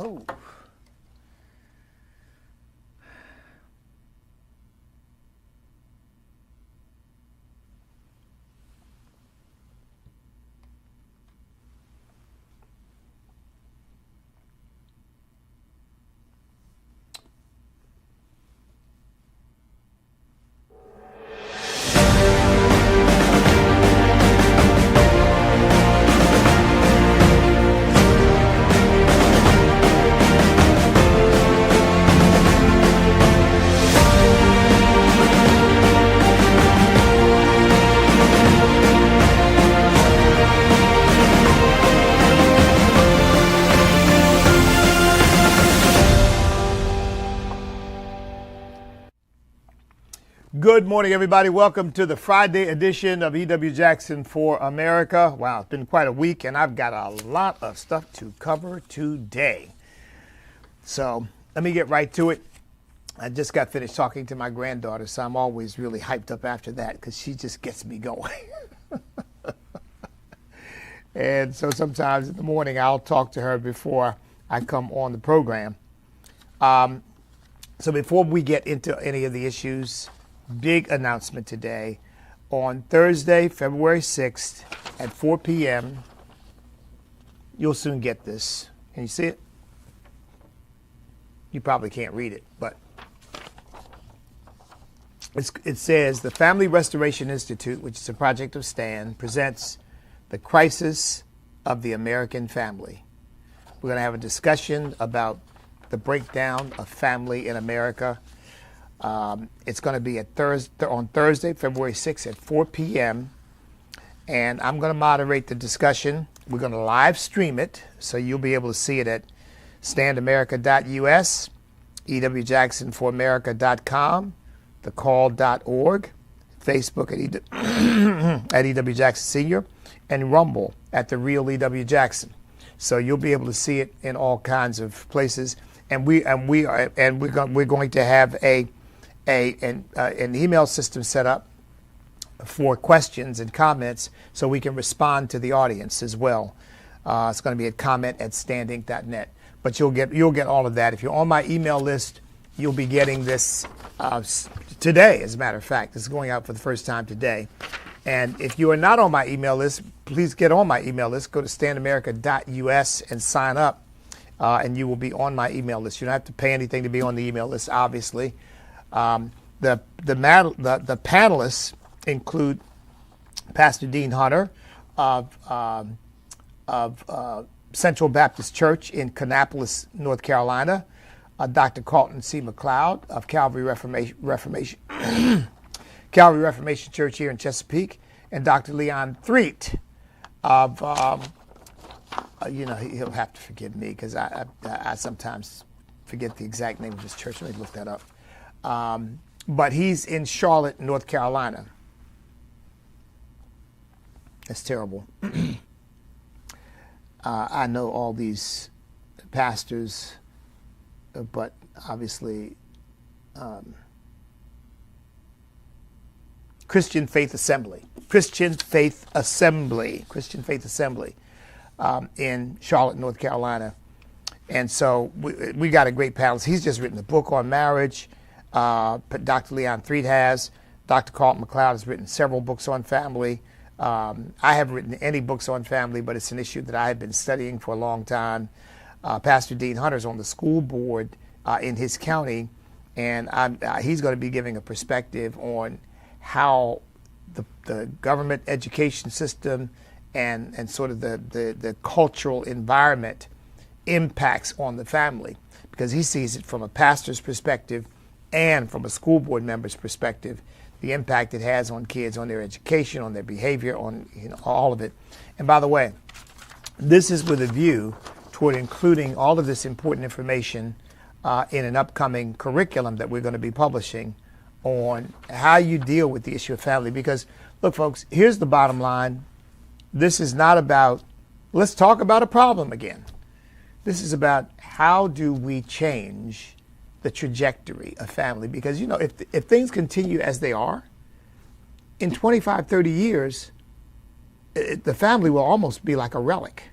Oh. Good morning, everybody. Welcome to the Friday edition of E.W. Jackson for America. Wow, it's been quite a week, and I've got a lot of stuff to cover today. So let me get right to it. I just got finished talking to my granddaughter, so I'm always really hyped up after that because she just gets me going. And so sometimes in the morning, I'll talk to her before I come on the program. So before we get into any of the issues, big announcement today. On Thursday, February 6th at 4 p.m., you'll soon get this. Can you see it? You probably can't read it, but it says the Family Restoration Institute, which is a project of STAN, presents The Crisis of the American Family. We're going to have a discussion about the breakdown of family in America. It's going to be on Thursday, February 6th at 4 p.m. And I'm going to moderate the discussion. We're going to live stream it, so you'll be able to see it at standamerica.us, ewjacksonforamerica.com, thecall.org, Facebook at EW Jackson Sr., and Rumble at The Real EW Jackson. So you'll be able to see it in all kinds of places. And we're going to have an email system set up for questions and comments so we can respond to the audience as well. It's going to be at comment@standinc.net. But you'll get all of that. If you're on my email list, you'll be getting this today, as a matter of fact. This is going out for the first time today. And if you are not on my email list, please get on my email list. Go to standamerica.us and sign up, and you will be on my email list. You don't have to pay anything to be on the email list, obviously. The panelists include Pastor Dean Hunter of Central Baptist Church in Kannapolis, North Carolina, Dr. Carlton C. McLeod of Calvary Reformation Church here in Chesapeake, and Dr. Leon Threet of he'll have to forgive me because I sometimes forget the exact name of his church. Let me look that up. But he's in Charlotte, North Carolina. That's terrible. I know all these pastors, but obviously Christian Faith Assembly in Charlotte, North Carolina. And so we got a great panelist. He's just written a book on marriage. Dr. Leon Threet has. Dr. Carlton McLeod has written several books on family. I haven't written any books on family, but it's an issue that I have been studying for a long time. Pastor Dean Hunter's on the school board in his county, and he's going to be giving a perspective on how the government education system and sort of the cultural environment impacts on the family, because he sees it from a pastor's perspective and from a school board member's perspective, the impact it has on kids, on their education, on their behavior, on all of it. And by the way, this is with a view toward including all of this important information in an upcoming curriculum that we're going to be publishing on how you deal with the issue of family. Because, look, folks, here's the bottom line. This is not about, let's talk about a problem again. This is about how do we change the trajectory of family. Because, if things continue as they are, in 25, 30 years, the family will almost be like a relic.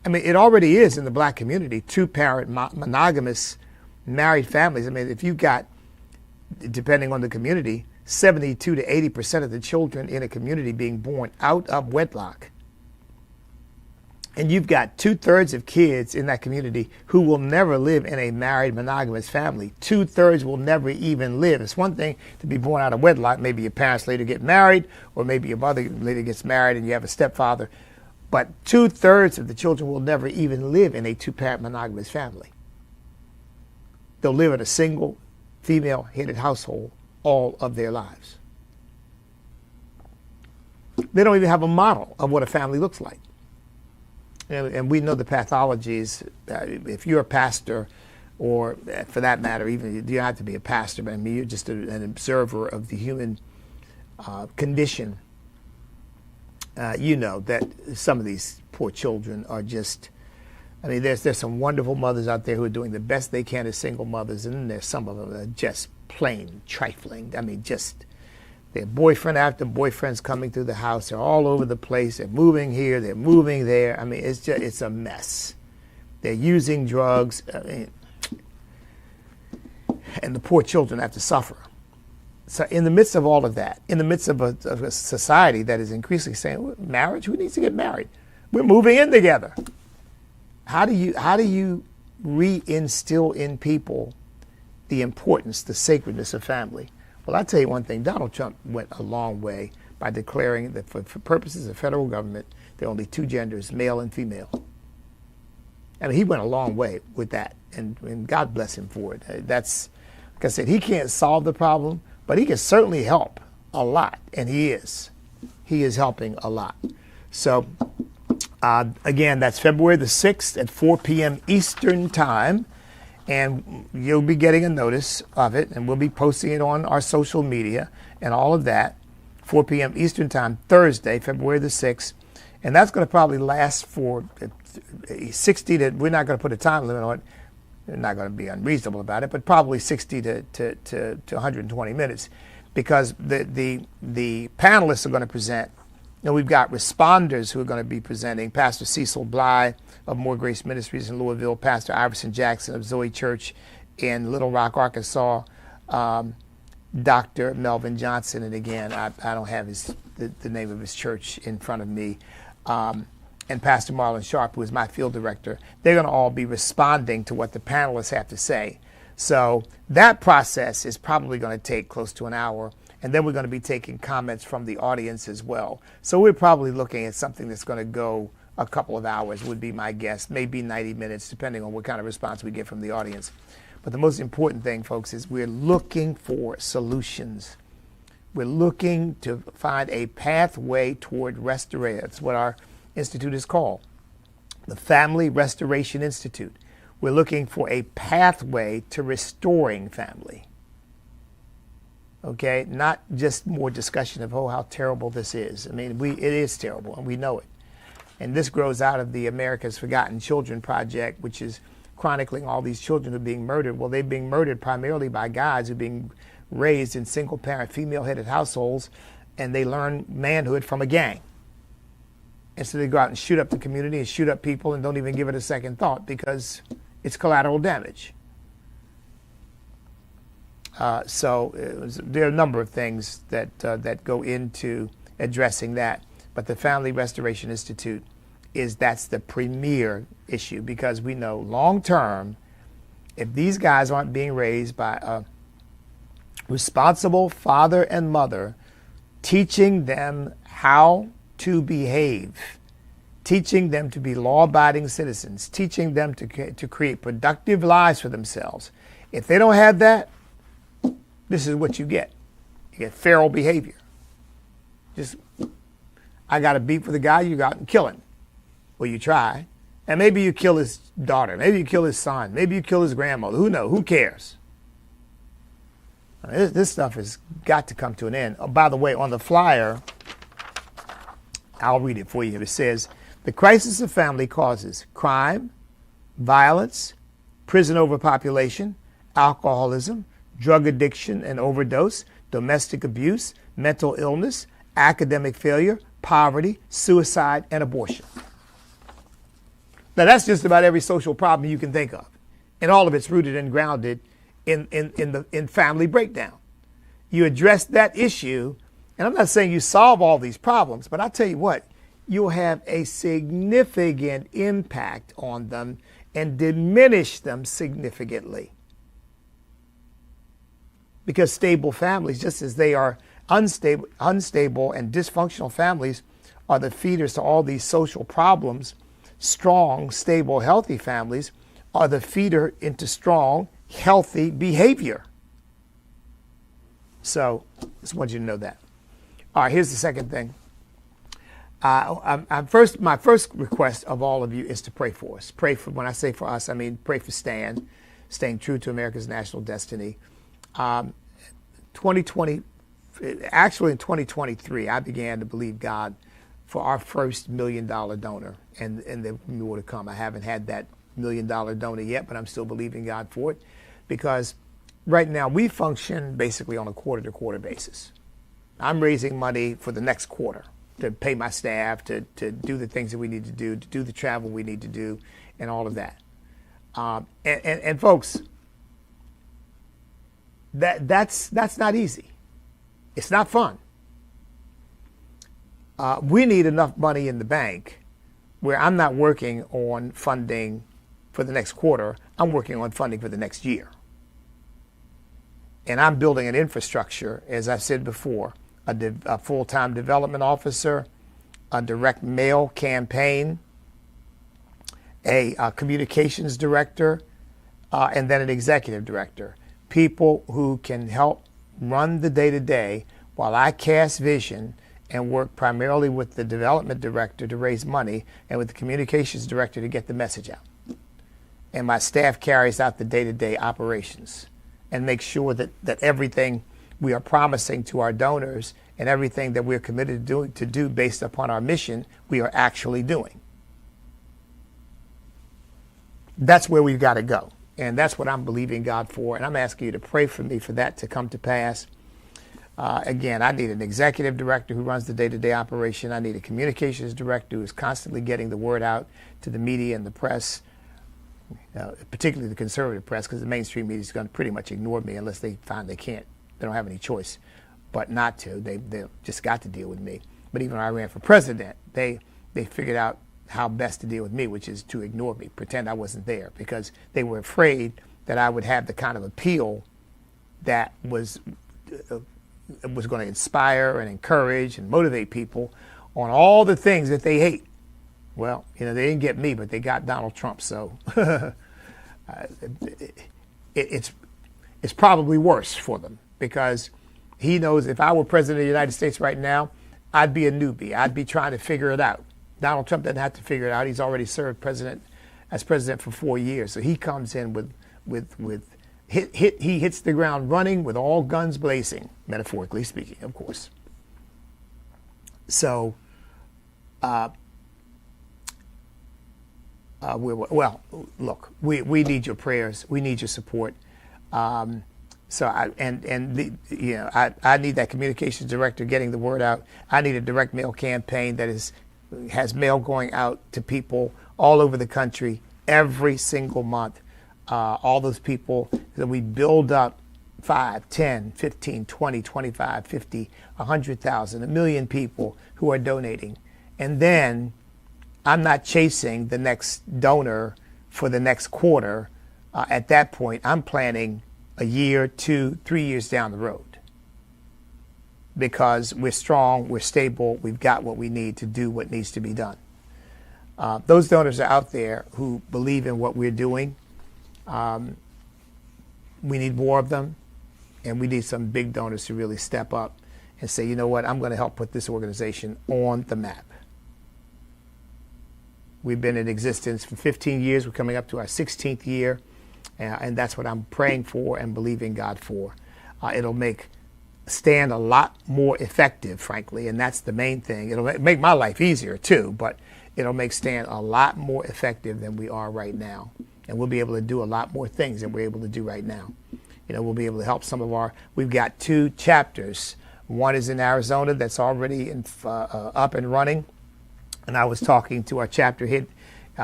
I mean, it already is in the black community, two-parent monogamous married families. I mean, if you've got, depending on the community, 72 to 80% of the children in a community being born out of wedlock, and you've got 2/3 of kids in that community who will never live in a married monogamous family. 2/3 will never even live. It's one thing to be born out of wedlock. Maybe your parents later get married, or maybe your mother later gets married and you have a stepfather. But 2/3 of the children will never even live in a two-parent monogamous family. They'll live in a single female-headed household all of their lives. They don't even have a model of what a family looks like. And we know the pathologies. If you're a pastor, or for that matter, even you don't have to be a pastor, but I mean, you're just an observer of the human condition, you know that some of these poor children are just, I mean, there's some wonderful mothers out there who are doing the best they can as single mothers, and then there's some of them that are just plain trifling. I mean, just their boyfriend after boyfriend's coming through the house. They're all over the place. They're moving here. They're moving there. I mean, it's a mess. They're using drugs. I mean, and the poor children have to suffer. So in the midst of all of that, in the midst of a society that is increasingly saying, marriage, who needs to get married? We're moving in together. How do you reinstill in people the importance, the sacredness of family? Well, I'll tell you one thing. Donald Trump went a long way by declaring that for purposes of federal government, there are only two genders, male and female. I mean, he went a long way with that, and God bless him for it. That's, like I said, he can't solve the problem, but he can certainly help a lot, and he is. He is helping a lot. So, again, that's February the 6th at 4 p.m. Eastern Time. And you'll be getting a notice of it, and we'll be posting it on our social media and all of that. 4 p.m. Eastern Time, Thursday, February the 6th. And that's going to probably last for 60 to, we're not going to put a time limit on it. We're not going to be unreasonable about it, but probably 60 to 120 minutes, because the panelists are going to present. And we've got responders who are going to be presenting: Pastor Cecil Bly of More Grace Ministries in Louisville, Pastor Iverson Jackson of Zoe Church in Little Rock, Arkansas, Dr. Melvin Johnson, and again, I don't have the name of his church in front of me, and Pastor Marlon Sharp, who is my field director. They're going to all be responding to what the panelists have to say. So that process is probably going to take close to an hour. And then we're going to be taking comments from the audience as well. So we're probably looking at something that's going to go a couple of hours, would be my guess, maybe 90 minutes, depending on what kind of response we get from the audience. But the most important thing, folks, is we're looking for solutions. We're looking to find a pathway toward restoration. That's what our institute is called, the Family Restoration Institute. We're looking for a pathway to restoring family. Okay, not just more discussion of, oh, how terrible this is. I mean, it is terrible, and we know it. And this grows out of the America's Forgotten Children Project, which is chronicling all these children who are being murdered. Well, they're being murdered primarily by guys who are being raised in single-parent, female-headed households, and they learn manhood from a gang. And so they go out and shoot up the community and shoot up people and don't even give it a second thought because it's collateral damage. There are a number of things that go into addressing that, but the Family Restoration Institute that's the premier issue, because we know long term, if these guys aren't being raised by a responsible father and mother, teaching them how to behave, teaching them to be law-abiding citizens, teaching them to create productive lives for themselves, if they don't have that, this is what you get. You get feral behavior. Just, I got a beef with a guy, you go out and kill him. Well, you try. And maybe you kill his daughter. Maybe you kill his son. Maybe you kill his grandmother. Who knows? Who cares? This stuff has got to come to an end. Oh, by the way, on the flyer, I'll read it for you. It says, the crisis of family causes crime, violence, prison overpopulation, alcoholism, drug addiction and overdose, domestic abuse, mental illness, academic failure, poverty, suicide, and abortion. Now, that's just about every social problem you can think of. And all of it's rooted and grounded in family breakdown. You address that issue, and I'm not saying you solve all these problems, but I'll tell you what, you'll have a significant impact on them and diminish them significantly. Because stable families, just as they are unstable and dysfunctional families, are the feeders to all these social problems, strong, stable, healthy families are the feeder into strong, healthy behavior. So I just want you to know that. All right, here's the second thing. My first request of all of you is to pray for us. Pray for, when I say for us, I mean pray for Stan, staying true to America's national destiny. 2020, actually in 2023, I began to believe God for our first $1 million donor, and there will be more to come. I haven't had that $1 million donor yet, but I'm still believing God for it, because right now we function basically on a quarter-to-quarter basis. I'm raising money for the next quarter to pay my staff, to do the things that we need to do the travel we need to do, and all of that. And folks, that's not easy. It's not fun. We need enough money in the bank where I'm not working on funding for the next quarter. I'm working on funding for the next year. And I'm building an infrastructure, as I've said before, a full-time development officer, a direct mail campaign, a communications director, and then an executive director. People who can help run the day-to-day while I cast vision and work primarily with the development director to raise money and with the communications director to get the message out. And my staff carries out the day-to-day operations and makes sure that everything we are promising to our donors and everything that we're committed to do based upon our mission, we are actually doing. That's where we've got to go. And that's what I'm believing God for. And I'm asking you to pray for me for that to come to pass. Again, I need an executive director who runs the day-to-day operation. I need a communications director who is constantly getting the word out to the media and the press, particularly the conservative press, because the mainstream media is going to pretty much ignore me unless they find they can't. They don't have any choice but not to. They just got to deal with me. But even when I ran for president, they figured out how best to deal with me, which is to ignore me, pretend I wasn't there, because they were afraid that I would have the kind of appeal that was going to inspire and encourage and motivate people on all the things that they hate. Well, they didn't get me, but they got Donald Trump. So it's probably worse for them, because he knows if I were president of the United States right now, I'd be a newbie. I'd be trying to figure it out. Donald Trump doesn't have to figure it out. He's already served as president for 4 years. So he comes in he hits the ground running with all guns blazing, metaphorically speaking, of course. So, look, we need your prayers. We need your support. I need that communications director getting the word out. I need a direct mail campaign that has mail going out to people all over the country every single month. All those people that we build up 5, 10, 15, 20, 25, 50, 100,000, 1 million people who are donating. And then I'm not chasing the next donor for the next quarter. At that point, I'm planning a year, 2, 3 years down the road. Because we're strong, we're stable, we've got what we need to do what needs to be done. Those donors are out there who believe in what we're doing. We need more of them, and we need some big donors to really step up and say, you know what, I'm going to help put this organization on the map. We've been in existence for 15 years. We're coming up to our 16th year, and that's what I'm praying for and believing God for. It'll make Stan a lot more effective, frankly, and that's the main thing. It'll make my life easier too, but it'll make Stan a lot more effective than we are right now. And we'll be able to do a lot more things than we're able to do right now. We'll be able to help we've got 2 chapters. One is in Arizona that's already up and running. And I was talking to our chapter head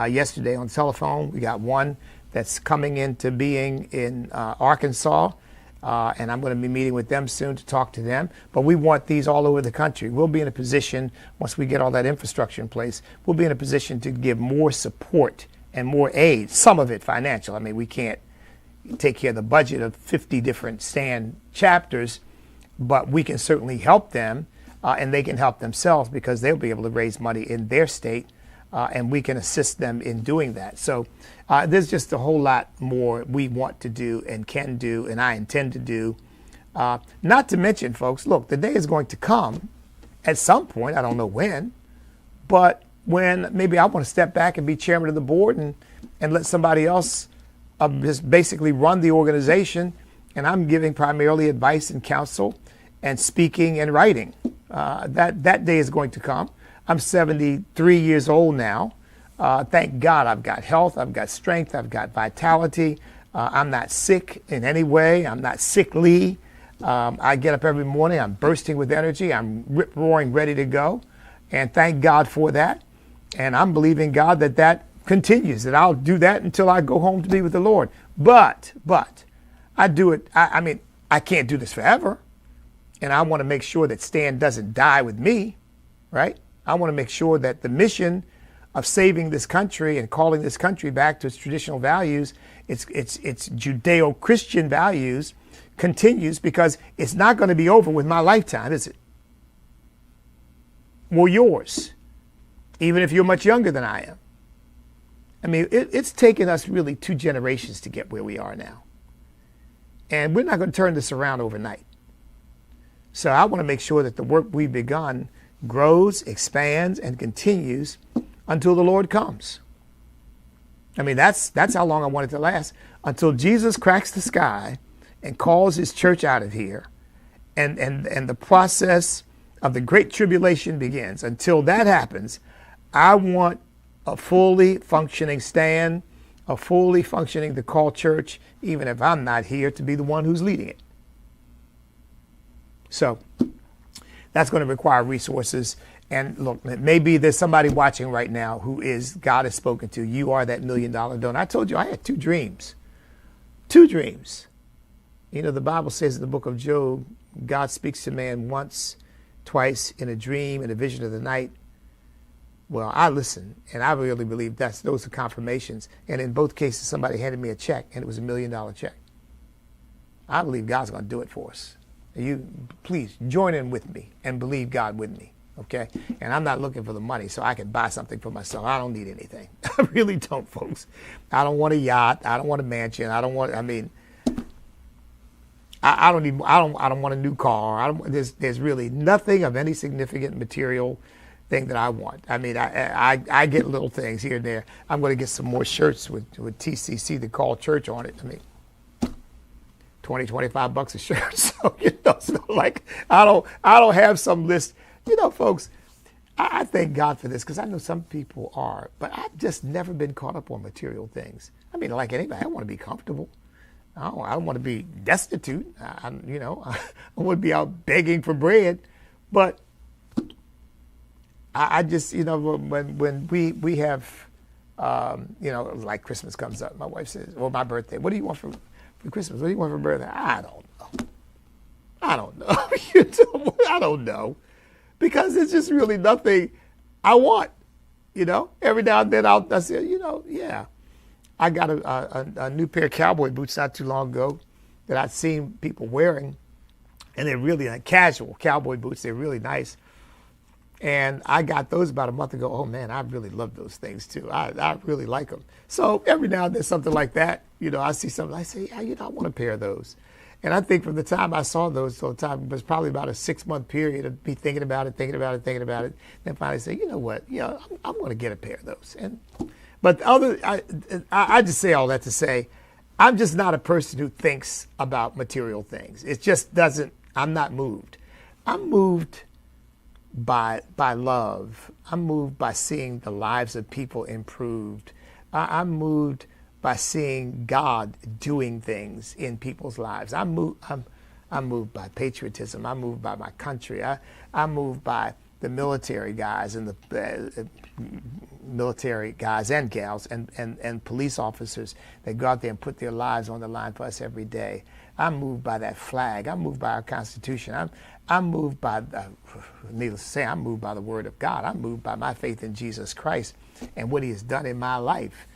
yesterday on the telephone. We got one that's coming into being in Arkansas, and I'm going to be meeting with them soon to talk to them. But we want these all over the country. We'll be in a position, once we get all that infrastructure in place, we'll be in a position to give more support and more aid, some of it financial. I mean, we can't take care of the budget of 50 different stand chapters, but we can certainly help them, and they can help themselves because they'll be able to raise money in their state, and we can assist them in doing that. So there's just a whole lot more we want to do and can do, and I intend to do. Not to mention, folks, look, the day is going to come at some point, I don't know when, but when maybe I want to step back and be chairman of the board and let somebody else just basically run the organization, and I'm giving primarily advice and counsel and speaking and writing. That day is going to come. I'm 73 years old now. Thank God I've got health, I've got strength, I've got vitality. I'm not sick in any way. I'm not sickly. I get up every morning, I'm bursting with energy. I'm rip-roaring, ready to go. And thank God for that. And I'm believing God that continues, that I'll do that until I go home to be with the Lord. But I do it. I mean, I can't do this forever. And I want to make sure that Stan doesn't die with me, right? I want to make sure that the mission of saving this country and calling this country back to its traditional values, its Judeo-Christian values, continues, because it's not going to be over with my lifetime, is it? Or yours, even if you're much younger than I am. I mean, it's taken us really 2 generations to get where we are now. And we're not going to turn this around overnight. So I want to make sure that the work we've begun grows, expands, and continues until the Lord comes. I mean, that's how long I want it to last, until Jesus cracks the sky and calls his church out of here, and the process of the Great Tribulation begins. Until that happens, I want a fully functioning Stan, a fully functioning The Call Church, even if I'm not here to be the one who's leading it. So that's going to require resources. And look, maybe there's somebody watching right now who God has spoken to. You are that $1 million donor. I told you I had 2 dreams. 2 dreams. You know, the Bible says in the book of Job, God speaks to man once, twice, in a dream, in a vision of the night. Well, I listened, and I really believe those are confirmations. And in both cases, somebody handed me a check, and it was $1 million check. I believe God's going to do it for us. You please join in with me and believe God with me, okay? And I'm not looking for the money so I can buy something for myself. I don't need anything. I really don't, folks. I don't want a yacht. I don't want a mansion. I don't want a new car. There's really nothing of any significant material thing that I want. I mean, I get little things here and there. I'm going to get some more shirts with TCC, The Call Church, on it. I mean, $20-25 a shirt. So, so like, I don't have some list. Folks, I thank God for this, because I know some people are, but I've just never been caught up on material things. I mean, like anybody, I want to be comfortable. I don't want to be destitute. I want to be out begging for bread. But I just, when we have, like Christmas comes up, my wife says, or my birthday, what do you want for Christmas? What do you want for birthday? I don't know. I don't know. Because it's just really nothing I want. Every now and then I say, yeah. I got a new pair of cowboy boots not too long ago that I'd seen people wearing. And they're really casual cowboy boots. They're really nice. And I got those about a month ago. Oh, man, I really love those things, too. I really like them. So every now and then something like that, I see something. I say, yeah, I want a pair of those. And I think from the time I saw those till the time, it was probably about a 6-month period of me thinking about it. Then finally say, you know what? Yeah, I'm going to get a pair of those. But I just say all that to say, I'm just not a person who thinks about material things. It just doesn't, I'm not moved. I'm moved by love. I'm moved by seeing the lives of people improved. I'm moved by seeing God doing things in people's lives. I'm moved by patriotism. I'm moved by my country. I'm moved by the military guys and the military guys and gals and police officers that go out there and put their lives on the line for us every day. I'm moved by that flag. I'm moved by our Constitution. I'm moved by, needless to say, I'm moved by the Word of God. I'm moved by my faith in Jesus Christ and what He has done in my life.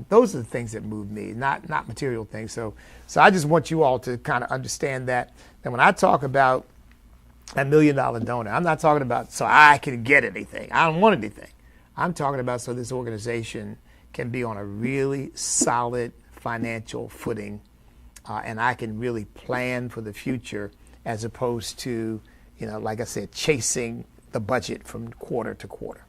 Those are the things that move me, not material things. So I just want you all to kind of understand that when I talk about $1 million donor, I'm not talking about so I can get anything. I don't want anything. I'm talking about so this organization can be on a really solid financial footing, and I can really plan for the future as opposed to, like I said, chasing the budget from quarter to quarter.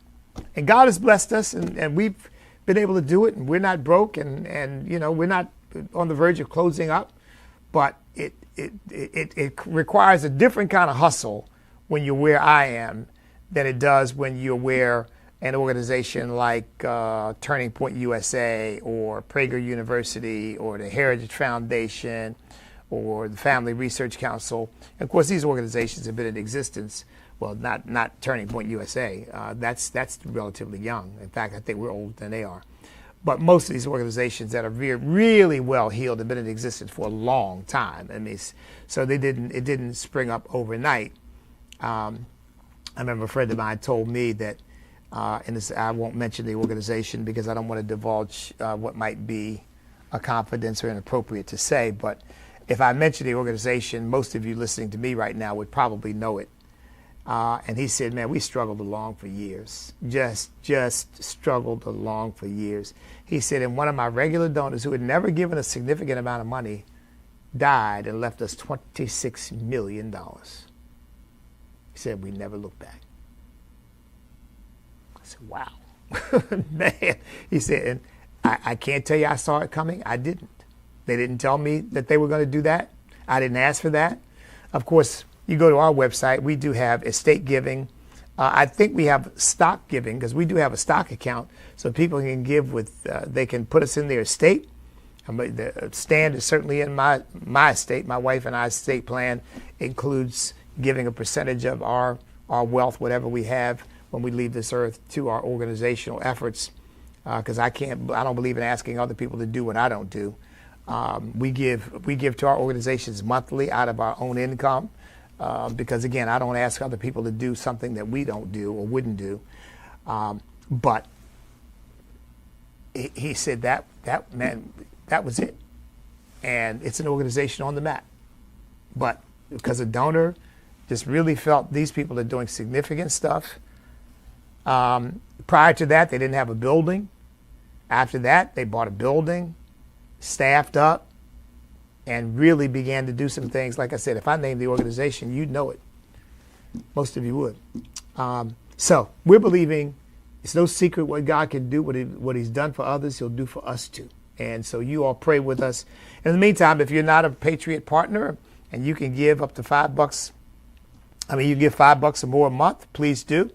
And God has blessed us, and we've been able to do it, and we're not broke, and we're not on the verge of closing up, but it requires a different kind of hustle when you're where I am than it does when you're where an organization like Turning Point USA or Prager University or the Heritage Foundation or the Family Research Council. And of course, these organizations have been in existence. Well, not Turning Point USA. That's relatively young. In fact, I think we're older than they are. But most of these organizations that are really well heeled have been in existence for a long time. I mean, so it didn't spring up overnight. I remember a friend of mine told me that, and this, I won't mention the organization because I don't want to divulge what might be a confidence or inappropriate to say. But if I mention the organization, most of you listening to me right now would probably know it. And he said, man, we struggled along for years, just struggled along for years. He said, and one of my regular donors who had never given a significant amount of money died and left us $26 million. He said, we never looked back. I said, wow, man. He said, and I can't tell you I saw it coming. I didn't. They didn't tell me that they were going to do that. I didn't ask for that. Of course, you go to our website, we do have estate giving. I think we have stock giving because we do have a stock account so people can give with, they can put us in their estate. The stand is certainly in my estate. My wife and I's estate plan includes giving a percentage of our wealth, whatever we have when we leave this earth, to our organizational efforts because I don't believe in asking other people to do what I don't do. We give to our organizations monthly out of our own income. Because again, I don't ask other people to do something that we don't do or wouldn't do. But he said that man, that was it. And it's an organization on the map. But because a donor just really felt these people are doing significant stuff. Prior to that, they didn't have a building. After that, they bought a building, staffed up, and really began to do some things. Like I said, if I named the organization, you'd know it. Most of you would. So we're believing it's no secret what God can do, what He's done for others, He'll do for us too. And so you all pray with us. In the meantime, if you're not a Patriot partner and you can give up to $5, you give $5 or more a month, please do.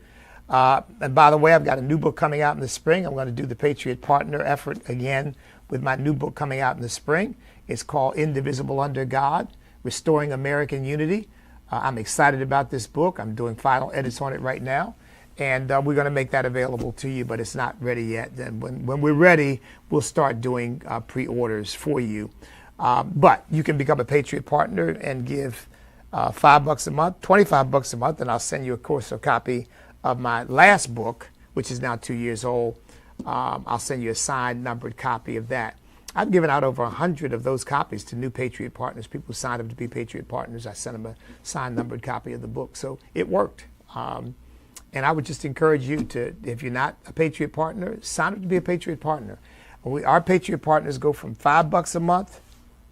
And by the way, I've got a new book coming out in the spring. I'm going to do the Patriot Partner effort again with my new book coming out in the spring. It's called Indivisible Under God, Restoring American Unity. I'm excited about this book. I'm doing final edits on it right now. And we're going to make that available to you, but it's not ready yet. And when we're ready, we'll start doing pre-orders for you. But you can become a Patriot Partner and give $5 a month, $25 a month, and I'll send you, of course, a copy of my last book, which is now 2 years old. I'll send you a signed, numbered copy of that. I've given out over 100 of those copies to new Patriot Partners. People signed up to be Patriot Partners. I sent them a signed, numbered copy of the book. So it worked. And I would just encourage you to, if you're not a Patriot Partner, sign up to be a Patriot Partner. Our Patriot Partners go from $5 a month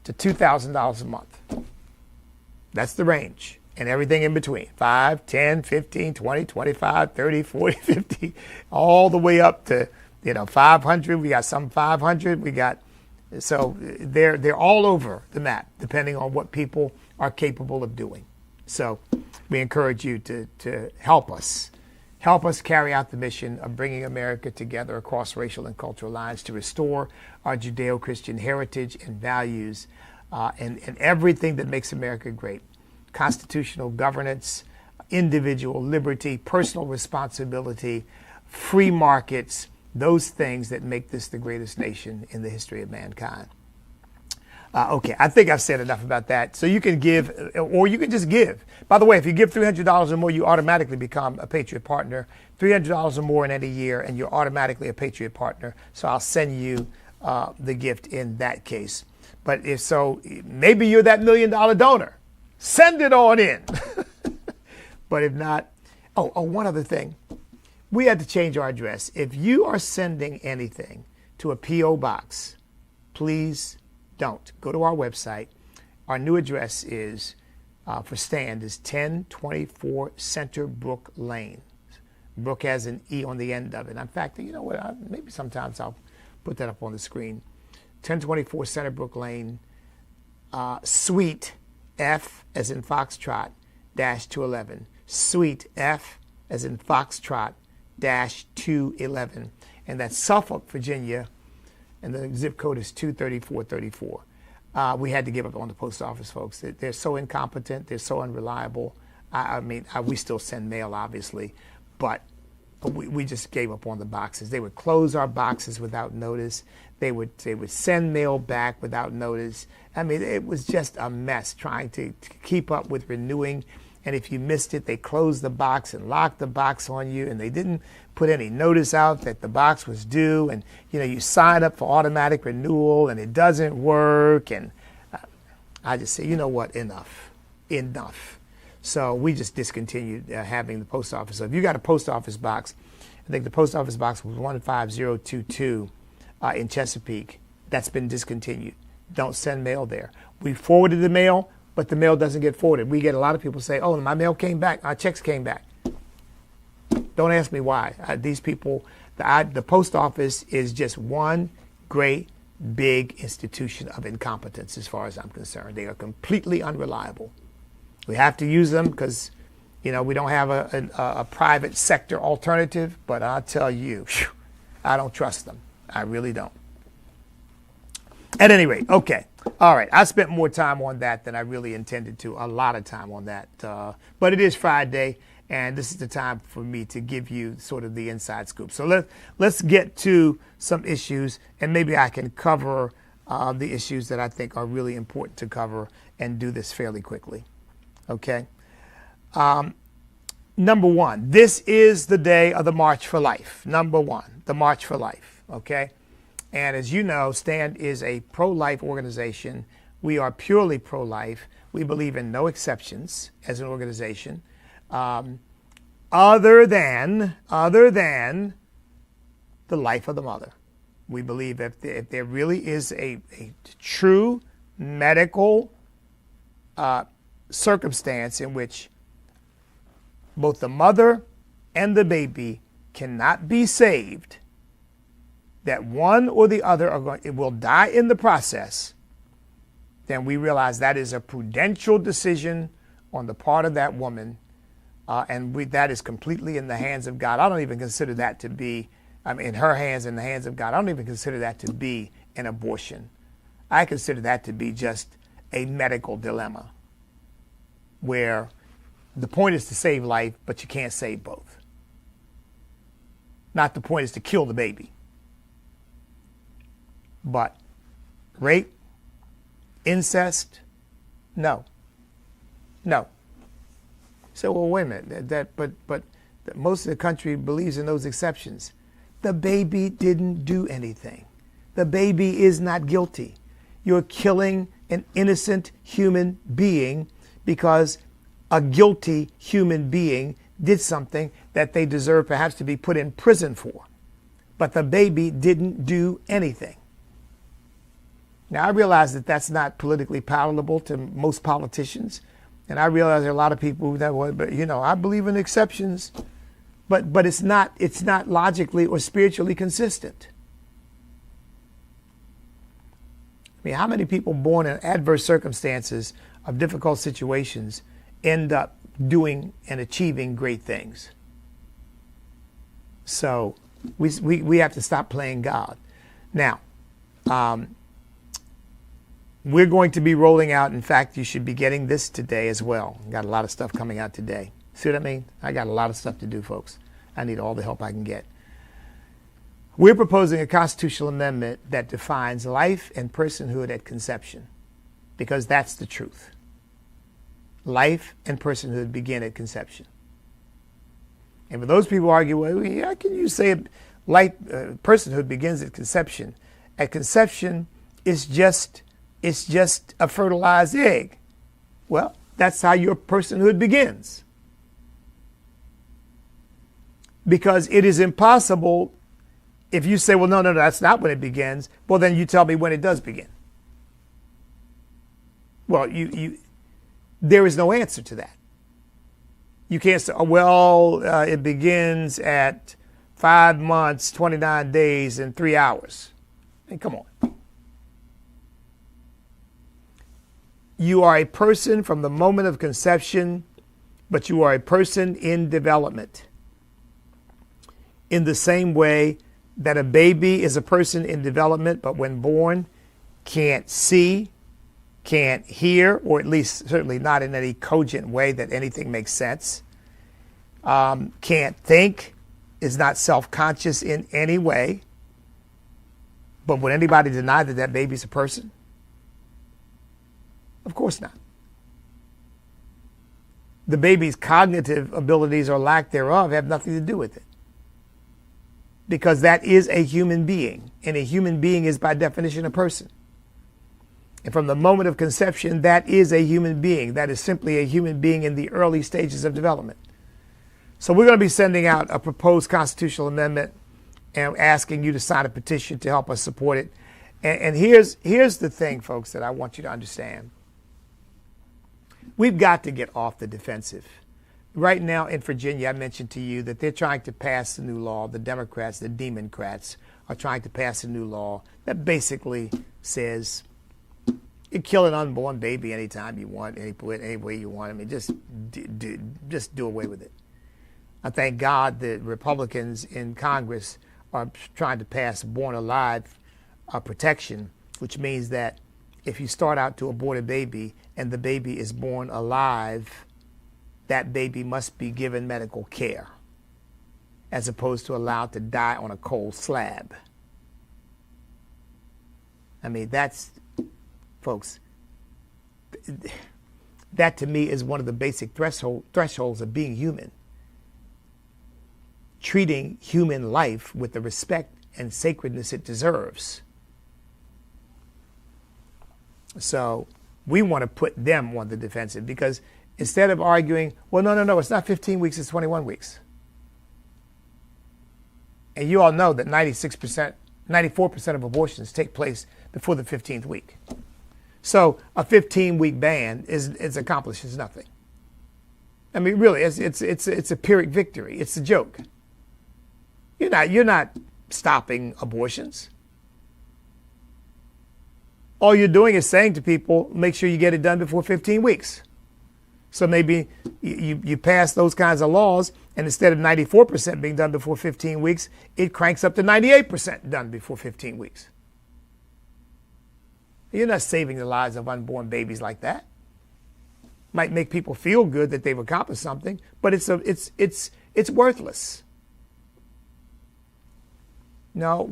to $2,000 a month. That's the range. And everything in between, 5, 10, 15, 20, 25, 30, 40, 50, all the way up to 500. We got some 500. We got, so they're all over the map, depending on what people are capable of doing. So we encourage you to help us carry out the mission of bringing America together across racial and cultural lines to restore our Judeo-Christian heritage and values and everything that makes America great. Constitutional governance, individual liberty, personal responsibility, free markets, those things that make this the greatest nation in the history of mankind. Okay, I think I've said enough about that. So you can give, or you can just give. By the way, if you give $300 or more, you automatically become a Patriot Partner. $300 or more in any year, and you're automatically a Patriot Partner. So I'll send you the gift in that case. But if so, maybe you're that $1 million donor. Send it on in. But if not, one other thing. We had to change our address. If you are sending anything to a P.O. box, please don't. Go to our website. Our new address is, for Stand, is 1024 Center Brook Lane. Brook has an E on the end of it. In fact, you know what? Maybe sometimes I'll put that up on the screen. 1024 Center Brook Lane, Suite F as in Foxtrot, -211. Suite F as in Foxtrot, -211. And that's Suffolk, Virginia. And the zip code is 23434. We had to give up on the post office, folks. They're so incompetent. They're so unreliable. I mean, we still send mail, obviously, but we just gave up on the boxes. They would close our boxes without notice. They would send mail back without notice. I mean, it was just a mess trying to keep up with renewing. And if you missed it, they closed the box and locked the box on you, and they didn't put any notice out that the box was due. And you sign up for automatic renewal, and it doesn't work. And I just say, you know what, enough. So we just discontinued having the post office. So if you got a post office box, I think the post office box was 15022 in Chesapeake. That's been discontinued. Don't send mail there. We forwarded the mail, but the mail doesn't get forwarded. We get a lot of people say, oh, my mail came back, our checks came back. Don't ask me why. These people, the post office is just one great big institution of incompetence as far as I'm concerned. They are completely unreliable. We have to use them because, we don't have a private sector alternative, but I'll tell you, I don't trust them. I really don't. At any rate, okay. All right, I spent more time on that than I really intended to, a lot of time on that. But it is Friday, and this is the time for me to give you sort of the inside scoop. So let's get to some issues, and maybe I can cover the issues that I think are really important to cover and do this fairly quickly. Okay. Number one, this is the day of the March for Life. Number one, the March for Life. Okay. And as you know, Stand is a pro-life organization. We are purely pro-life. We believe in no exceptions as an organization, other than the life of the mother. We believe if there really is a true medical circumstance in which both the mother and the baby cannot be saved, that one or the other it will die in the process, then we realize that is a prudential decision on the part of that woman, and that is completely in the hands of God. I don't even consider that to be, in her hands, in the hands of God. I don't even consider that to be an abortion. I consider that to be just a medical dilemma, where the point is to save life, but you can't save both. Not the point is to kill the baby. But rape, incest, no. So, well, wait a minute. But most of the country believes in those exceptions. The baby didn't do anything. The baby is not guilty. You're killing an innocent human being because a guilty human being did something that they deserve perhaps to be put in prison for. But the baby didn't do anything. Now, I realize that that's not politically palatable to most politicians. And I realize there are a lot of people that would, but I believe in exceptions. But it's not logically or spiritually consistent. I mean, how many people born in adverse circumstances of difficult situations end up doing and achieving great things? So we have to stop playing God. Now, we're going to be rolling out, in fact, you should be getting this today as well. Got a lot of stuff coming out today. See what I mean? I got a lot of stuff to do, folks. I need all the help I can get. We're proposing a constitutional amendment that defines life and personhood at conception, because that's the truth. Life and personhood begin at conception. And when those people argue, well, how can you say life, personhood begins at conception? At conception, it's just a fertilized egg. Well, that's how your personhood begins. Because it is impossible, if you say, well, no, that's not when it begins, well, then you tell me when it does begin. Well, there is no answer to that. You can't say, oh, well, it begins at 5 months, 29 days, and 3 hours. I mean, come on. You are a person from the moment of conception, but you are a person in development. In the same way that a baby is a person in development, but when born, can't see, can't hear, or at least certainly not in any cogent way that anything makes sense, can't think, is not self-conscious in any way. But would anybody deny that that baby's a person? Of course not. The baby's cognitive abilities or lack thereof have nothing to do with it, because that is a human being, and a human being is by definition a person. And from the moment of conception, that is a human being. That is simply a human being in the early stages of development. So we're going to be sending out a proposed constitutional amendment and asking you to sign a petition to help us support it. And here's the thing, folks, that I want you to understand. We've got to get off the defensive. Right now in Virginia, I mentioned to you that they're trying to pass a new law. The Democrats, the Democrats, are trying to pass a new law that basically says you kill an unborn baby anytime you want, any way you want. I mean, just do away with it. I thank God that Republicans in Congress are trying to pass born alive protection, which means that if you start out to abort a baby and the baby is born alive, that baby must be given medical care as opposed to allowed to die on a cold slab. I mean, that's, folks, that to me is one of the basic thresholds of being human. Treating human life with the respect and sacredness it deserves. So we want to put them on the defensive, because instead of arguing, well, no, it's not 15 weeks, it's 21 weeks. And you all know that 96%, 94% of abortions take place before the 15th week. So a 15-week ban accomplishes nothing. I mean, really, it's a Pyrrhic victory. It's a joke. You're not stopping abortions. All you're doing is saying to people, make sure you get it done before 15 weeks. So maybe you pass those kinds of laws, and instead of 94% being done before 15 weeks, it cranks up to 98% done before 15 weeks. You're not saving the lives of unborn babies like that. Might make people feel good that they've accomplished something, but it's worthless. No,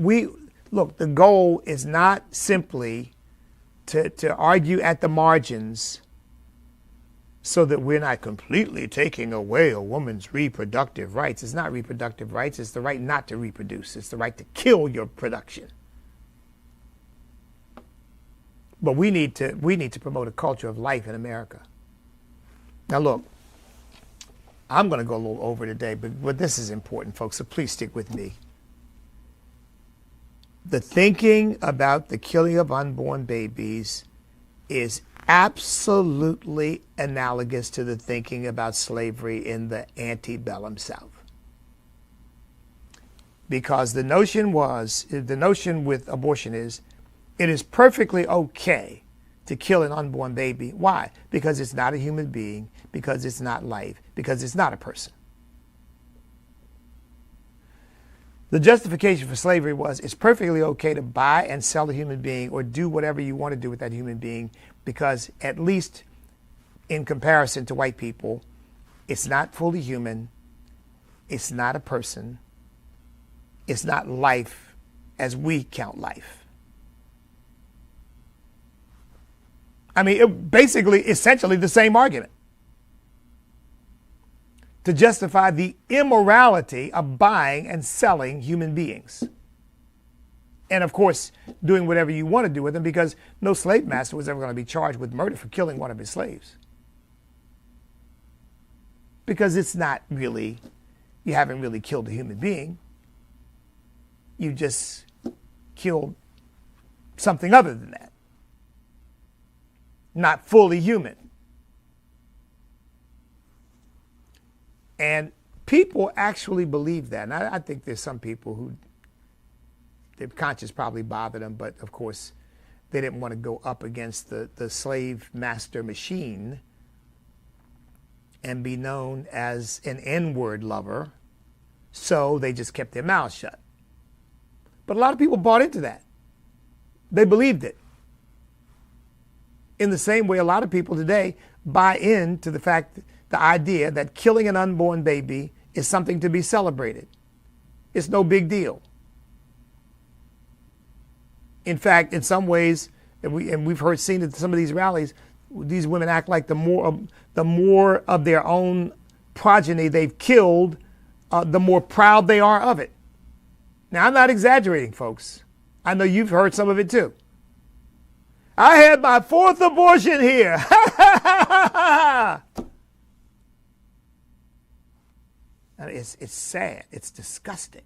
look, the goal is not simply to argue at the margins so that we're not completely taking away a woman's reproductive rights. It's not reproductive rights. It's the right not to reproduce. It's the right to kill your production. But we need to promote a culture of life in America. Now, look, I'm going to go a little over today, but this is important, folks, so please stick with me. The thinking about the killing of unborn babies is absolutely analogous to the thinking about slavery in the antebellum South. Because the notion with abortion is, it is perfectly okay to kill an unborn baby. Why? Because it's not a human being, because it's not life, because it's not a person. The justification for slavery was it's perfectly okay to buy and sell a human being or do whatever you want to do with that human being, because at least in comparison to white people, it's not fully human, it's not a person, it's not life as we count life. I mean, basically, essentially the same argument to justify the immorality of buying and selling human beings. And of course, doing whatever you want to do with them, because no slave master was ever going to be charged with murder for killing one of his slaves. Because it's not really, you haven't really killed a human being. You just killed something other than that. Not fully human. And people actually believe that. And I think there's some people who, their conscience probably bothered them, but of course they didn't want to go up against the slave master machine and be known as an N-word lover, so they just kept their mouths shut. But a lot of people bought into that. They believed it. In the same way a lot of people today buy into the fact, the idea that killing an unborn baby is something to be celebrated. It's no big deal. In fact, in some ways, and we've seen at some of these rallies, these women act like the more of their own progeny they've killed, the more proud they are of it. Now, I'm not exaggerating, folks. I know you've heard some of it too. I had my 4th abortion here. It's sad. It's disgusting.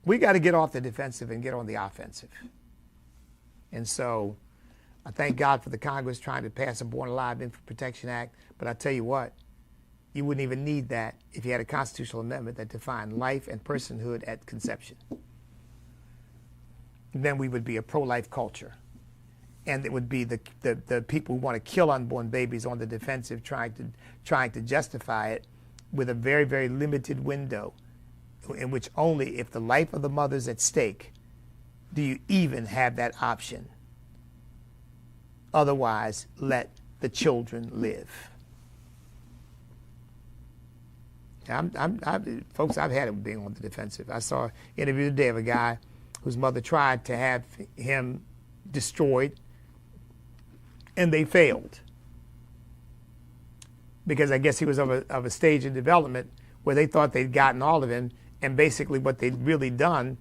We got to get off the defensive and get on the offensive. And so I thank God for the Congress trying to pass a Born Alive Infant Protection Act. But I tell you what, you wouldn't even need that if you had a constitutional amendment that defined life and personhood at conception. Then we would be a pro-life culture. And it would be the people who want to kill unborn babies on the defensive trying to justify it with a very, very limited window in which only if the life of the mother's at stake do you even have that option. Otherwise, let the children live. Folks, I've had it being on the defensive. I saw an interview today of a guy whose mother tried to have him destroyed, and they failed. Because I guess he was of a stage in development where they thought they'd gotten all of him, and basically what they'd really done,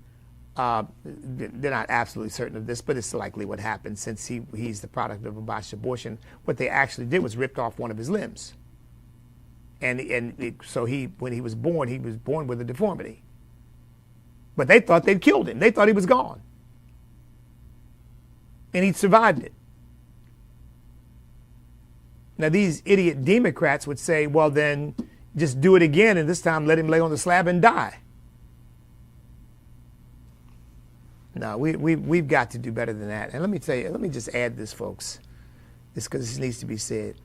they're not absolutely certain of this, but it's likely what happened since he's the product of a botched abortion. What they actually did was ripped off one of his limbs. So when he was born with a deformity. But they thought they'd killed him. They thought he was gone. And he survived it. Now, these idiot Democrats would say, well, then just do it again, and this time let him lay on the slab and die. No, we've got to do better than that. And let me tell you, let me just add this, folks, this because this needs to be said.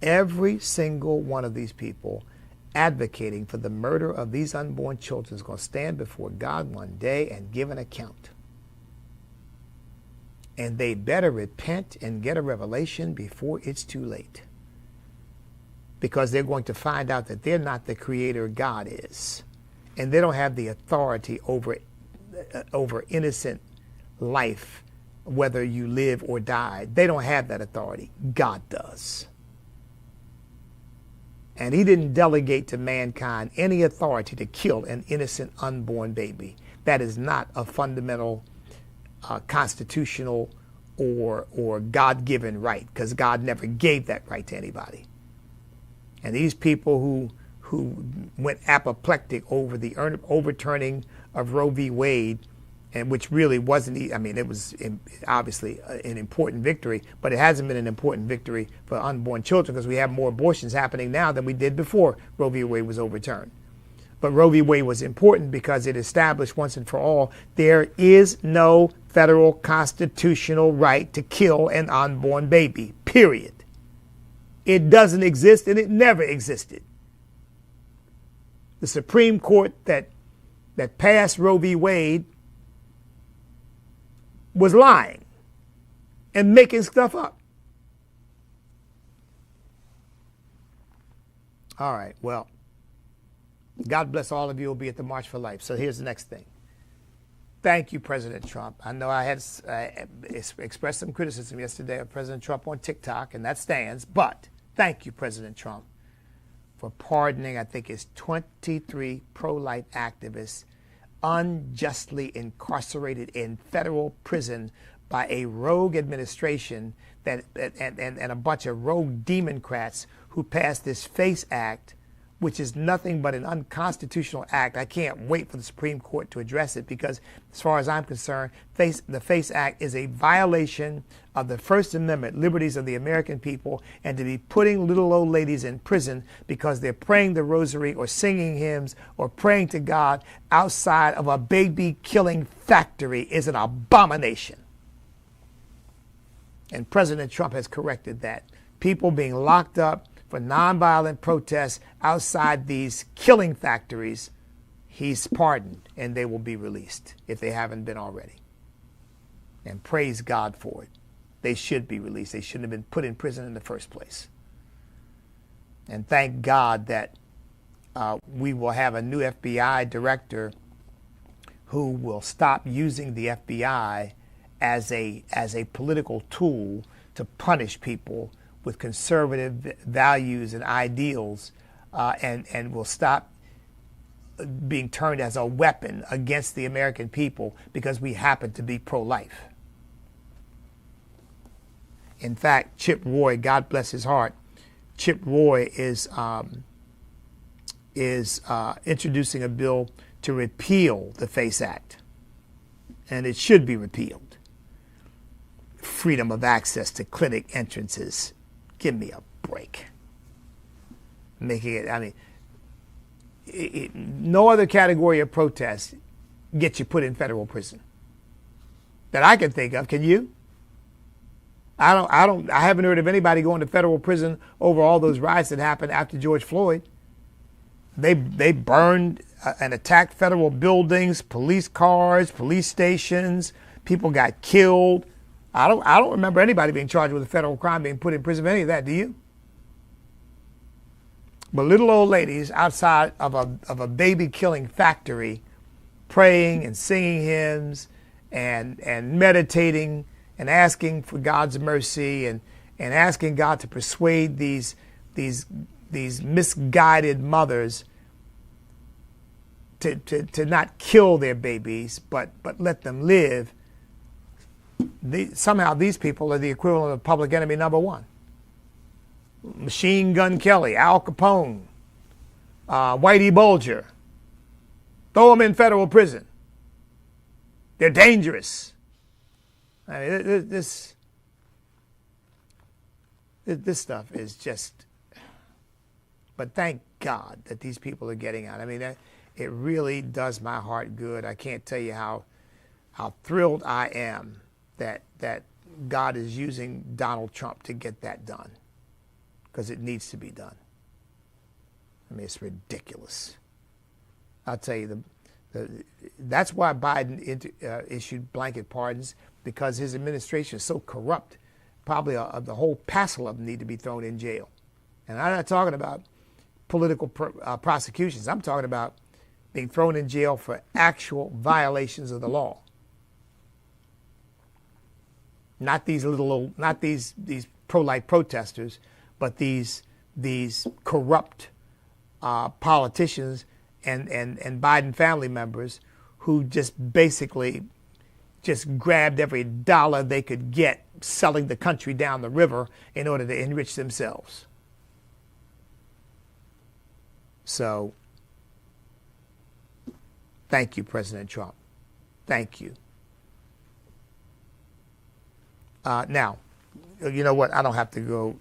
Every single one of these people advocating for the murder of these unborn children is going to stand before God one day and give an account. And they better repent and get a revelation before it's too late. Because they're going to find out that they're not the creator God is. And they don't have the authority over innocent life, whether you live or die. They don't have that authority. God does. And he didn't delegate to mankind any authority to kill an innocent unborn baby. That is not a fundamental constitutional or God-given right, because God never gave that right to anybody. And these people who went apoplectic over the overturning of Roe v. Wade, and which really wasn't, I mean, it was obviously an important victory, but it hasn't been an important victory for unborn children because we have more abortions happening now than we did before Roe v. Wade was overturned. But Roe v. Wade was important because it established once and for all there is no federal constitutional right to kill an unborn baby, period. It doesn't exist, and it never existed. The Supreme Court that passed Roe v. Wade was lying and making stuff up. All right, well, God bless all of you who will be at the March for Life. So here's the next thing. Thank you, President Trump. I know I had expressed some criticism yesterday of President Trump on TikTok, and that stands. But thank you, President Trump, for pardoning, I think it's 23 pro-life activists unjustly incarcerated in federal prison by a rogue administration and a bunch of rogue Democrats who passed this FACE Act, which is nothing but an unconstitutional act. I can't wait for the Supreme Court to address it because, as far as I'm concerned, the FACE Act is a violation of the First Amendment, liberties of the American people, and to be putting little old ladies in prison because they're praying the rosary or singing hymns or praying to God outside of a baby-killing factory is an abomination. And President Trump has corrected that. People being locked up for nonviolent protests outside these killing factories, he's pardoned, and they will be released if they haven't been already. And praise God for it. They should be released. They shouldn't have been put in prison in the first place. And thank God that we will have a new FBI director who will stop using the FBI as a political tool to punish people with conservative values and ideals, and will stop being turned as a weapon against the American people because we happen to be pro-life. In fact, Chip Roy, God bless his heart, Chip Roy is introducing a bill to repeal the FACE Act, and it should be repealed. Freedom of access to clinic entrances. Give me a break. Making it, I mean, no other category of protest gets you put in federal prison that I can think of. Can you? I haven't heard of anybody going to federal prison over all those riots that happened after George Floyd. They burned and attacked federal buildings, police cars, police stations. People got killed. I don't remember anybody being charged with a federal crime being put in prison for any of that. Do you? But little old ladies outside of a baby killing factory, praying and singing hymns and meditating and asking for God's mercy and asking God to persuade these misguided mothers to not kill their babies but let them live. Somehow these people are the equivalent of public enemy number one. Machine Gun Kelly, Al Capone, Whitey Bulger. Throw them in federal prison. They're dangerous. I mean, this stuff is just... But thank God that these people are getting out. I mean, it really does my heart good. I can't tell you how thrilled I am that God is using Donald Trump to get that done, because it needs to be done. I mean, it's ridiculous. I'll tell you, that's why Biden issued blanket pardons, because his administration is so corrupt. Probably the whole passel of them need to be thrown in jail. And I'm not talking about political prosecutions. I'm talking about being thrown in jail for actual violations of the law. Not these these pro-life protesters, but these corrupt politicians and Biden family members who just basically just grabbed every dollar they could get selling the country down the river in order to enrich themselves. So, thank you, President Trump. Thank you. Now, you know what? I don't have to go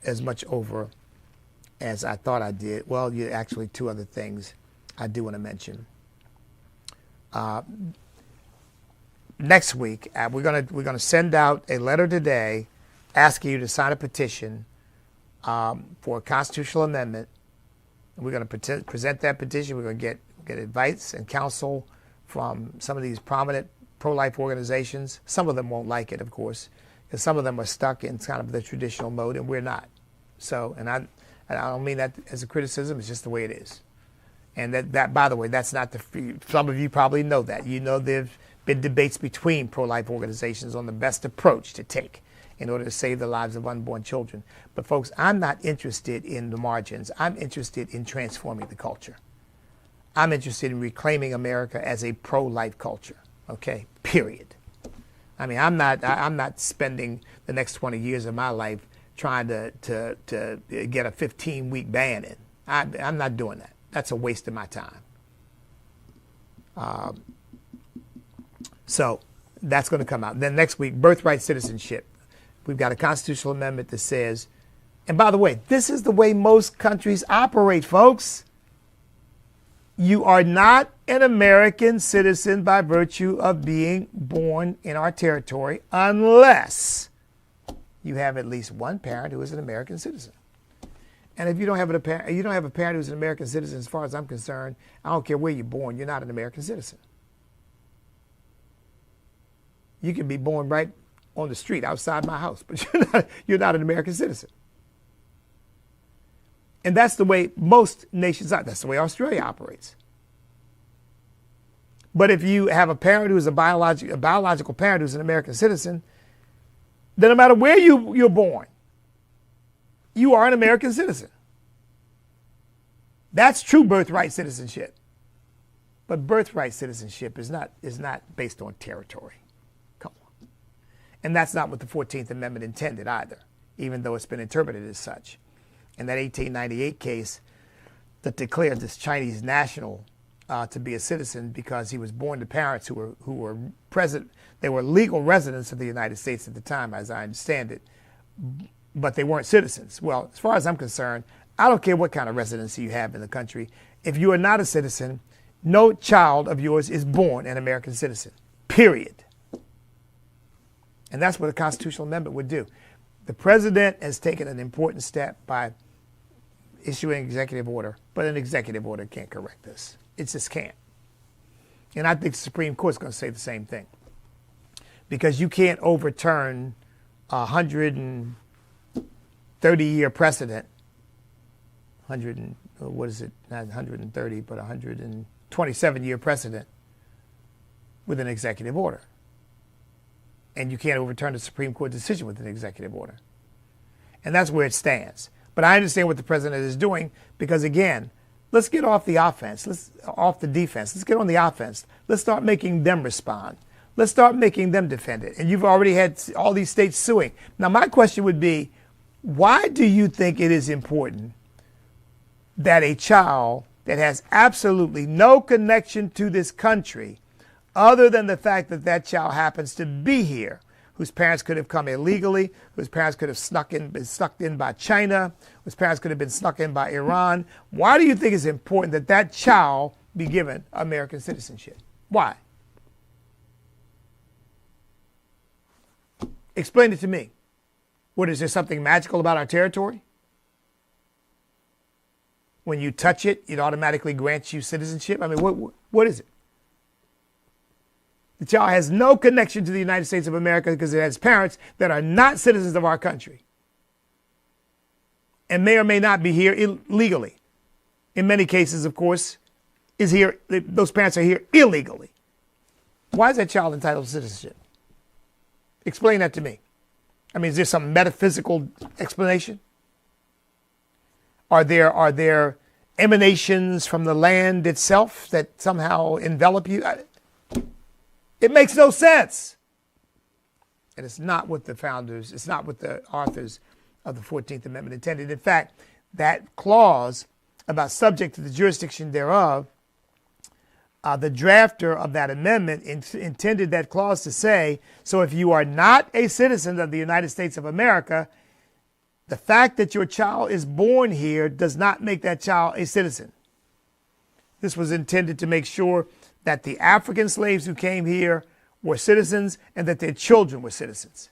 as much over as I thought I did. Well, actually, two other things I do want to mention. Next week, we're gonna send out a letter today asking you to sign a petition for a constitutional amendment. We're going to present that petition. We're going to get advice and counsel from some of these prominent pro-life organizations. Some of them won't like it, of course, because some of them are stuck in kind of the traditional mode, and we're not. So, and I don't mean that as a criticism. It's just the way it is. And that, by the way, that's not some of you probably know that. You know there've been debates between pro-life organizations on the best approach to take in order to save the lives of unborn children. But folks, I'm not interested in the margins. I'm interested in transforming the culture. I'm interested in reclaiming America as a pro-life culture, okay, period. I mean, I'm not spending the next 20 years of my life trying to get a 15-week ban in. I'm not doing that. That's a waste of my time. So that's going to come out. Then next week, birthright citizenship. We've got a constitutional amendment that says, and by the way, this is the way most countries operate, folks. You are not an American citizen by virtue of being born in our territory unless you have at least one parent who is an American citizen. And if you don't have a parent who's an American citizen, as far as I'm concerned, I don't care where you're born, you're not an American citizen. You can be born right on the street outside my house, but you're not an American citizen. And that's the way most nations are. That's the way Australia operates. But if you have a parent who's a biological parent who's an American citizen, then no matter where you're born, you are an American citizen. That's true birthright citizenship. But birthright citizenship is not based on territory. Come on. And that's not what the 14th Amendment intended either, even though it's been interpreted as such. In that 1898 case that declared this Chinese national to be a citizen because he was born to parents who were present. They were legal residents of the United States at the time, as I understand it, but they weren't citizens. Well, as far as I'm concerned, I don't care what kind of residency you have in the country. If you are not a citizen, no child of yours is born an American citizen, period. And that's what a constitutional amendment would do. The president has taken an important step by issuing an executive order, but an executive order can't correct this. It just can't. And I think the Supreme Court's going to say the same thing. Because you can't overturn a 130-year precedent, not 130, but 127-year precedent with an executive order. And you can't overturn the Supreme Court decision with an executive order. And that's where it stands. But I understand what the president is doing because, again, let's get off the offense. Off the defense. Let's get on the offense. Let's start making them respond. Let's start making them defend it. And you've already had all these states suing. Now, my question would be, why do you think it is important that a child that has absolutely no connection to this country, other than the fact that that child happens to be here, whose parents could have come illegally, whose parents could have been snuck in by China, whose parents could have been snuck in by Iran, why do you think it's important that that child be given American citizenship? Why? Explain it to me. What, is there something magical about our territory? When you touch it, it automatically grants you citizenship? I mean, what is it? The child has no connection to the United States of America because it has parents that are not citizens of our country and may or may not be here illegally. In many cases, of course, those parents are here illegally. Why is that child entitled to citizenship? Explain that to me. I mean, is there some metaphysical explanation? Are there emanations from the land itself that somehow envelop you? It makes no sense. And it's not what the authors of the 14th Amendment intended. In fact, that clause about subject to the jurisdiction thereof, the drafter of that amendment intended that clause to say, so if you are not a citizen of the United States of America, the fact that your child is born here does not make that child a citizen. This was intended to make sure that the African slaves who came here were citizens and that their children were citizens.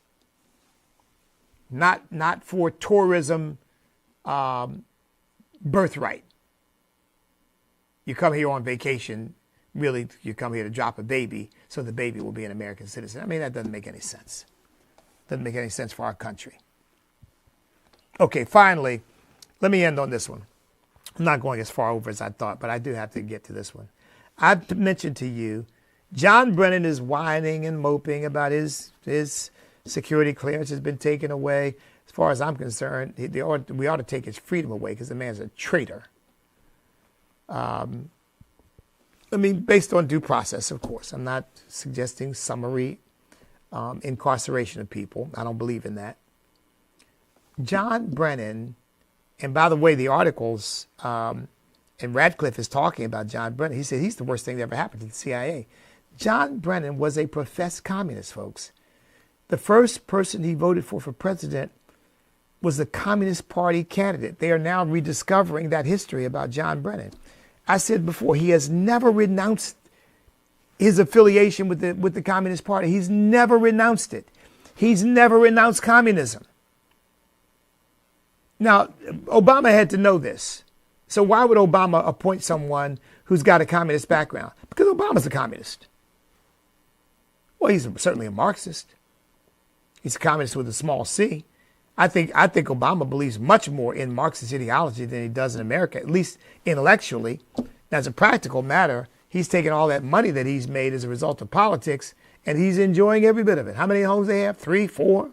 Not for tourism birthright. You come here on vacation, really you come here to drop a baby so the baby will be an American citizen. I mean, that doesn't make any sense. Doesn't make any sense for our country. Okay, finally, let me end on this one. I'm not going as far over as I thought, but I do have to get to this one. I mentioned to you, John Brennan is whining and moping about his security clearance has been taken away. As far as I'm concerned, we ought to take his freedom away because the man's a traitor. Based on due process, of course. I'm not suggesting summary incarceration of people. I don't believe in that. John Brennan, and by the way, the articles, and Radcliffe is talking about John Brennan. He said he's the worst thing that ever happened to the CIA. John Brennan was a professed communist, folks. The first person he voted for president was the Communist Party candidate. They are now rediscovering that history about John Brennan. I said before, he has never renounced his affiliation with the Communist Party. He's never renounced it. He's never renounced communism. Now, Obama had to know this. So why would Obama appoint someone who's got a communist background? Because Obama's a communist. Well, he's certainly a Marxist. He's a communist with a small c. I think Obama believes much more in Marxist ideology than he does in America, at least intellectually. Now, as a practical matter, he's taken all that money that he's made as a result of politics, and he's enjoying every bit of it. How many homes they have? 3, 4?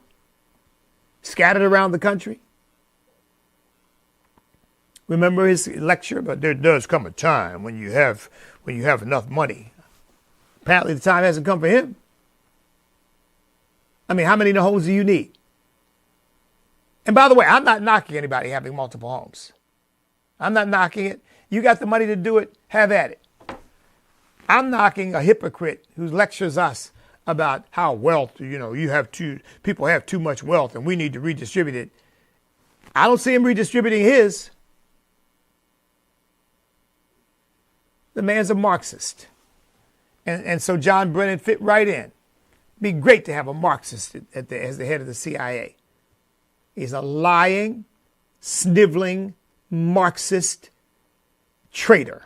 Scattered around the country. Remember his lecture? But there does come a time when you have enough money. Apparently the time hasn't come for him. How many homes do you need? And by the way, I'm not knocking anybody having multiple homes. I'm not knocking it. You got the money to do it, have at it. I'm knocking a hypocrite who lectures us about how wealth, people have too much wealth and we need to redistribute it. I don't see him redistributing his. The man's a Marxist. And so John Brennan fit right in. It'd be great to have a Marxist as the head of the CIA. He's a lying, sniveling, Marxist traitor.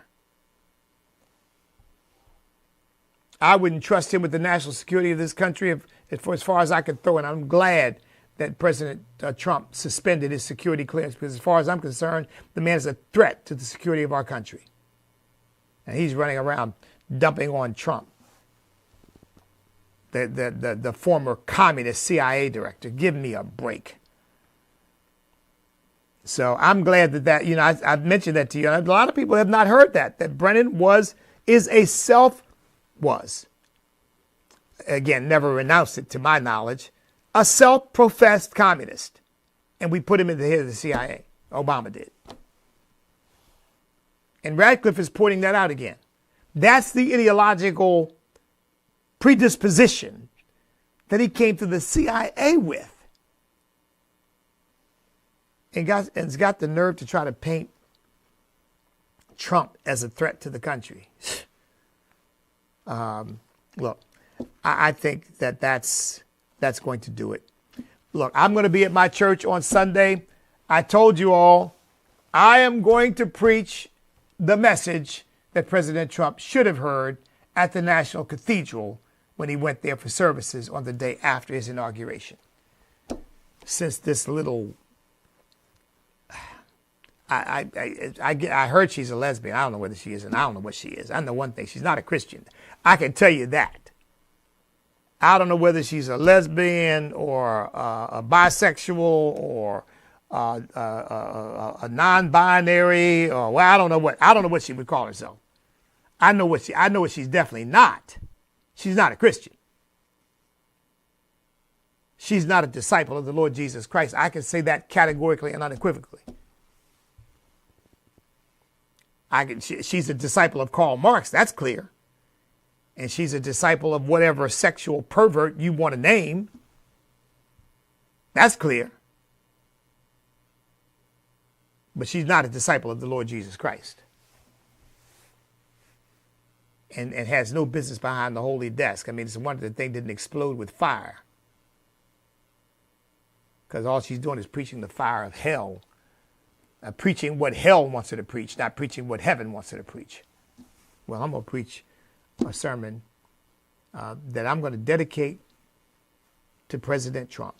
I wouldn't trust him with the national security of this country as far as I could throw it. I'm glad that President Trump suspended his security clearance because as far as I'm concerned, the man is a threat to the security of our country. And he's running around dumping on Trump, the former communist CIA director. Give me a break. So I'm glad that I've mentioned that to you. And a lot of people have not heard that Brennan again, never renounced it to my knowledge, a self-professed communist. And we put him in the head of the CIA. Obama did. And Radcliffe is pointing that out again. That's the ideological predisposition that he came to the CIA with. And has got the nerve to try to paint Trump as a threat to the country. Look, I think that's going to do it. Look, I'm going to be at my church on Sunday. I told you all, I am going to preach the message that President Trump should have heard at the National Cathedral when he went there for services on the day after his inauguration. Since this little... I heard she's a lesbian. I don't know whether she is, and I don't know what she is. I know one thing. She's not a Christian. I can tell you that. I don't know whether she's a lesbian or a bisexual or a non-binary or I don't know what she would call herself. I know what she's definitely not. She's not a Christian. She's not a disciple of the Lord Jesus Christ. I can say that categorically and unequivocally. She's a disciple of Karl Marx, that's clear. And she's a disciple of whatever sexual pervert you want to name. That's clear. But she's not a disciple of the Lord Jesus Christ. And has no business behind the holy desk. It's a wonder the thing didn't explode with fire. Because all she's doing is preaching the fire of hell. Preaching what hell wants her to preach, not preaching what heaven wants her to preach. Well, I'm going to preach a sermon that I'm going to dedicate to President Trump.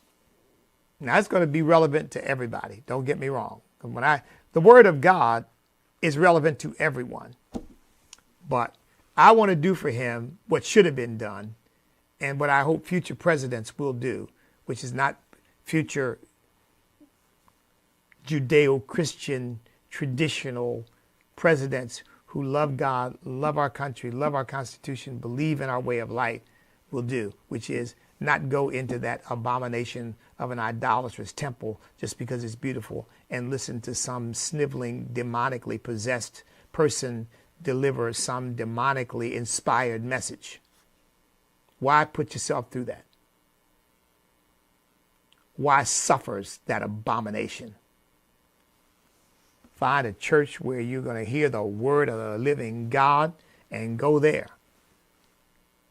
Now, it's going to be relevant to everybody. Don't get me wrong. The Word of God is relevant to everyone. But I want to do for him what should have been done and what I hope future presidents will do, which is not future Judeo-Christian traditional presidents who love God, love our country, love our Constitution, believe in our way of life will do, which is not go into that abomination of an idolatrous temple just because it's beautiful and listen to some sniveling, demonically possessed person deliver some demonically inspired message. Why put yourself through that? Why suffers that abomination? Find a church where you're going to hear the word of the living God and go there.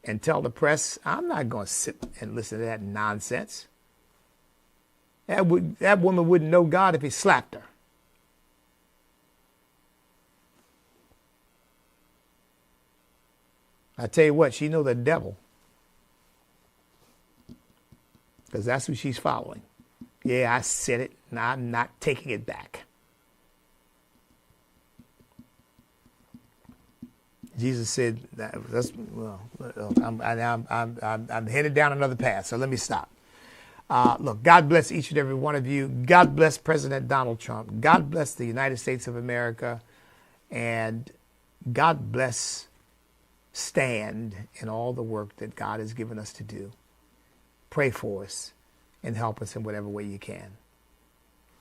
And tell the press, I'm not going to sit and listen to that nonsense. That woman wouldn't know God if he slapped her. I tell you what, she know the devil. Because that's who she's following. Yeah, I said it, and I'm not taking it back. Jesus said, I'm headed down another path, so let me stop. Look, God bless each and every one of you. God bless President Donald Trump. God bless the United States of America. And God bless Stand in all the work that God has given us to do. Pray for us and help us in whatever way you can.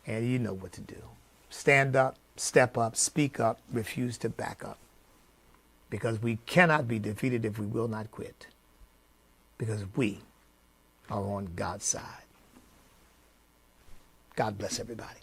And you know what to do. Stand up, step up, speak up, refuse to back up. Because we cannot be defeated if we will not quit. Because we are on God's side. God bless everybody.